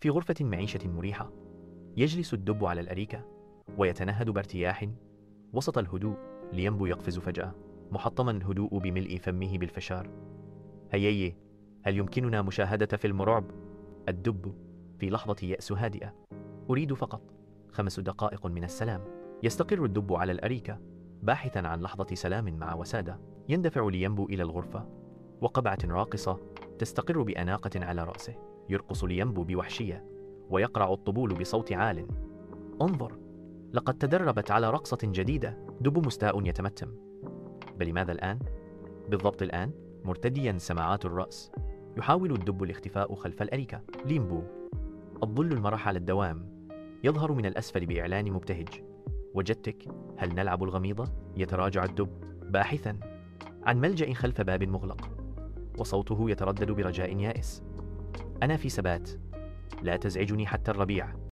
في غرفة معيشة مريحة، يجلس الدب على الأريكة ويتنهد بارتياح وسط الهدوء. ليمبو يقفز فجأة، محطما الهدوء بملء فمه بالفشار. هيي، هل يمكننا مشاهدة فيلم رعب؟ الدب في لحظة يأس هادئة: أريد فقط 5 دقائق من السلام. يستقر الدب على الأريكة باحثا عن لحظة سلام مع وسادة. يندفع ليمبو إلى الغرفة، وقبعة راقصة تستقر بأناقة على رأسه. يرقص ليمبو بوحشية ويقرع الطبول بصوت عال. انظر، لقد تدربت على رقصة جديدة. دب مستاء يتمتم. بل لماذا الآن؟ بالضبط الآن، مرتديا سماعات الرأس، يحاول الدب الاختفاء خلف الأريكة. ليمبو، الظل المرح على الدوام، يظهر من الأسفل بإعلان مبتهج: وجدتك، هل نلعب الغميضة؟ يتراجع الدب باحثا عن ملجأ خلف باب مغلق، وصوته يتردد برجاء يائس: أنا في سبات، لا تزعجني حتى الربيع.